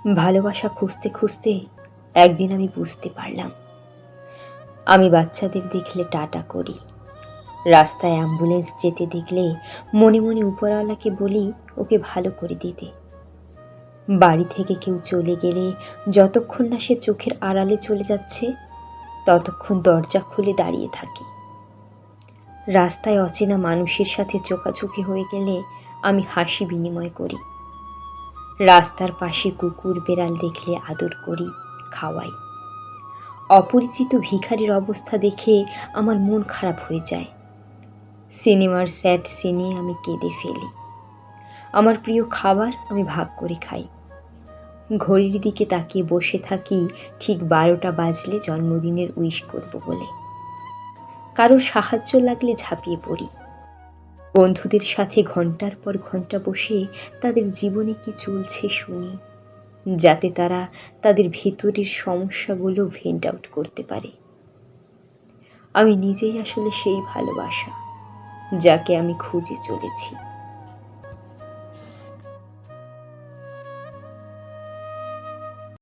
ভালোবাসা খুঁজতে খুঁজতে একদিন আমি বুঝতে পারলাম, আমি বাচ্চাদের দেখলে টাটা করি, রাস্তায় অ্যাম্বুলেন্স যেতে দেখলে মনে মনে উপরওয়ালাকে বলি ওকে ভালো করে দিতে। বাড়ি থেকে কেউ চলে গেলে যতক্ষণ না সে চোখের আড়ালে চলে যাচ্ছে ততক্ষণ দরজা খুলে দাঁড়িয়ে থাকি। রাস্তায় অচেনা মানুষের সাথে চোখাচোখি হয়ে গেলে আমি হাসি বিনিময় করি। রাস্তার পাশে কুকুর বেড়াল দেখলে আদর করি, খাওয়াই। অপরিচিত ভিখারির অবস্থা দেখে আমার মন খারাপ হয়ে যায়। সিনেমার স্যাড সিনে আমি কেঁদে ফেলি। আমার প্রিয় খাবার আমি ভাগ করে খাই। ঘড়ির দিকে তাকিয়ে বসে থাকি ঠিক 12টা বাজলে জন্মদিনের উইশ করব বলে। কারোর সাহায্য লাগলে ঝাঁপিয়ে পড়ি। বন্ধুদের সাথে ঘন্টার পর ঘন্টা বসে তাদের জীবনে কি চলছে শুনি, যাতে তারা তাদের ভেতরের সমস্যাগুলো ভেন্ট আউট করতে পারে। আমি নিজেই আসলে সেই ভালোবাসা যাকে আমি খুঁজে চলেছি।